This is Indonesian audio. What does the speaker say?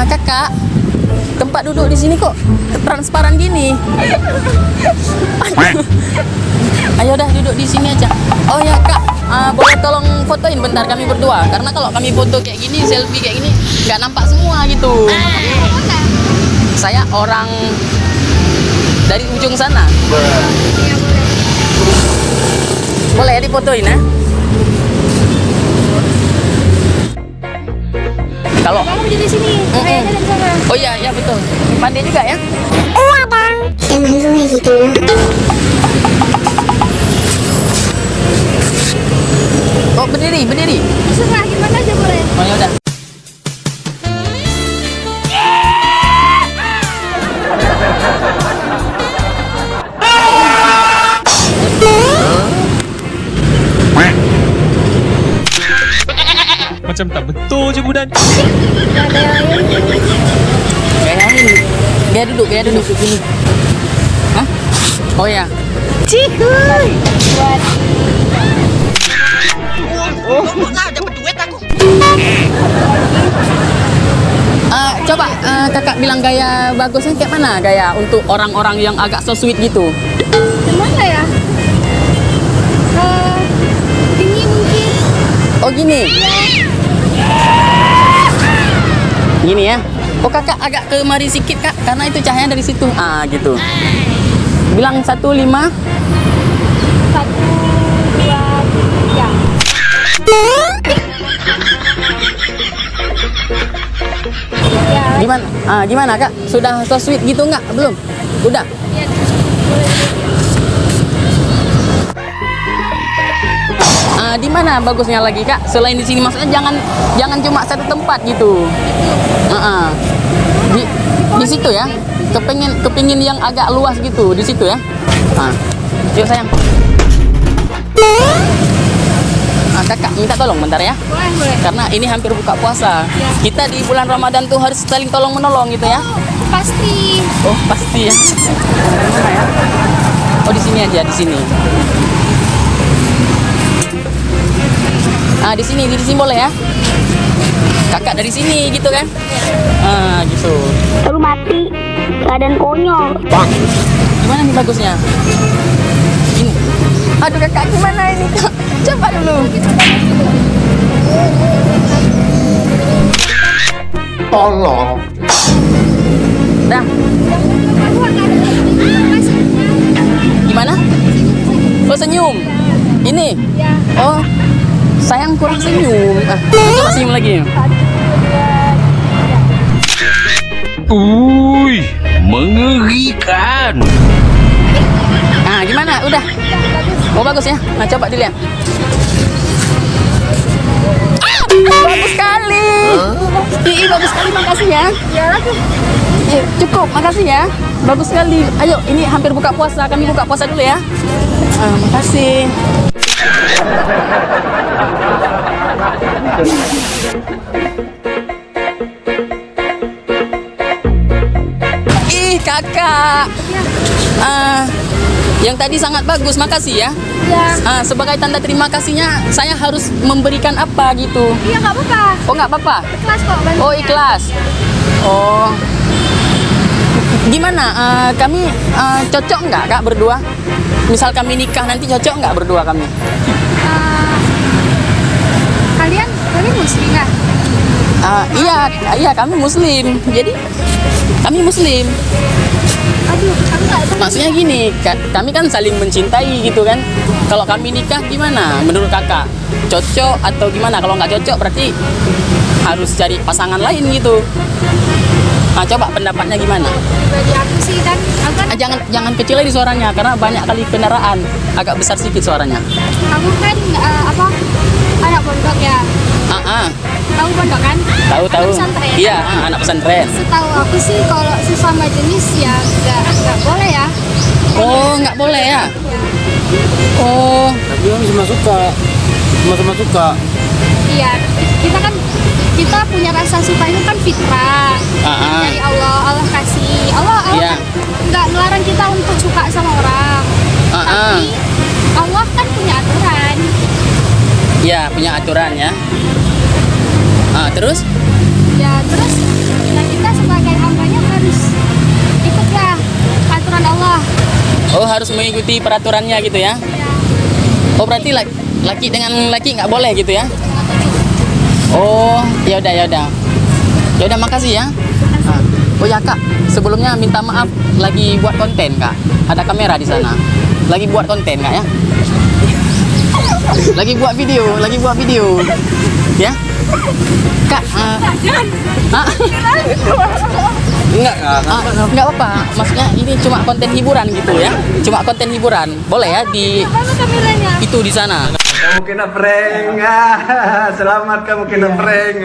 Kakak, tempat duduk di sini kok transparan gini. Ayo dah duduk di sini aja. Oh ya Kak, boleh tolong fotoin bentar kami berdua. Karena kalau kami foto kayak gini, selfie kayak gini, nggak nampak semua gitu. Saya orang dari ujung sana. Boleh ya difotoin ya? Kalau Kamu di sini, kayaknya dari sana. oh iya ya betul. Pandai juga ya? Iya bang. Jangan kayak gitu. Oh berdiri. Terserah gimana aja boleh. Oh ya udah. Macam tak betul je budak. Gak ada yang lain. Gaya ini. Gaya duduk sini. Hah? Oh ya. Cihuy. Buat Coba kakak bilang gaya bagusnya kayak mana? Gaya untuk orang-orang yang agak so sweet gitu. gimana ya? Ini mungkin. Oh gini. Gini ya. Oh kakak agak kemari sikit kak, karena itu cahayanya dari situ. Gitu. Bilang 1, 5. 1, 2, 3. Ya. Gimana kak? Sudah so sweet gitu nggak? Belum? Udah? Iya. Di mana bagusnya lagi kak? Selain di sini maksudnya jangan cuma satu tempat gitu. Di situ ya. Kepingin yang agak luas gitu di situ ya. Yuk sayang. Kakak minta tolong bentar ya. Boleh. Karena ini hampir buka puasa. Ya. Kita di bulan Ramadan tuh harus saling tolong menolong gitu ya. Pasti. Oh pasti ya. Mana ya? Oh di sini aja di sini. Di sini boleh ya. Kakak dari sini gitu kan? Gitu. Baru mati. Keadaan konyol. Gimana nih bagusnya? Ini. Aduh kakak gimana ini? Coba dulu. Tolong. Dah. Gimana? Oh senyum. Ini. Ya. Oh sayang kurang senyum. Coba senyum lagi. Mengerikan. Gimana? Udah. Oh bagus ya. Nah coba dilihat. Bagus sekali. Bagus sekali, makasih ya. Ya lagi. Cukup, makasih ya. Bagus sekali. Ayo, ini hampir buka puasa. Kami buka puasa dulu ya. Makasih. Ih, kakak. Yang tadi sangat bagus, makasih ya. Ya. Sebagai tanda terima kasihnya, saya harus memberikan apa gitu. Iya nggak apa-apa. Oh, nggak apa-apa. Ikhlas kok. bantunya. Oh, ikhlas. Oh. Gimana? Kami cocok nggak kak berdua? Misal kami nikah nanti cocok nggak berdua kami? Kalian muslim nggak? Iya kami muslim. Jadi kami muslim. Aduh, aku nggak tahu. Maksudnya gini, kami kan saling mencintai gitu kan. Kalau kami nikah gimana? Menurut kakak cocok atau gimana? Kalau nggak cocok berarti harus cari pasangan lain gitu. Coba pendapatnya gimana? Pribadi aku sih kan, aku kan Jangan kecil lagi suaranya karena banyak kali kendaraan. Agak besar sedikit suaranya. kamu kan anak pondok ya. Tahu pondok kan? Tahu. Anak pesantren. Iya, anak pesantren. Setahu aku sih kalau sesama jenis ya nggak boleh ya. Oh, nggak boleh ya? Oh, Tapi orang sama suka. Sama-sama suka. Iya, kita punya rasa suka itu kan fitrah dari Allah kasih. Allah Iya. kan nggak ngelarang kita untuk suka sama orang. Tapi Allah kan punya aturan. Iya, punya aturan ya. Terus? Ya terus kita peraturan Allah. Oh, harus mengikuti peraturannya gitu ya. Oh, berarti laki dengan laki nggak boleh gitu ya? Oh, ya udah. Ya udah, makasih ya. Oh ya Kak, sebelumnya minta maaf lagi buat konten Kak. Ada kamera di sana. Lagi buat konten Kak ya. Lagi buat video. Ya. Kak, enggak apa-apa. Maksudnya ini cuma konten hiburan gitu ya. Cuma konten hiburan. Boleh ya di Mana kameranya? itu di sana. Kamu kena prank. Selamat kamu kena prank.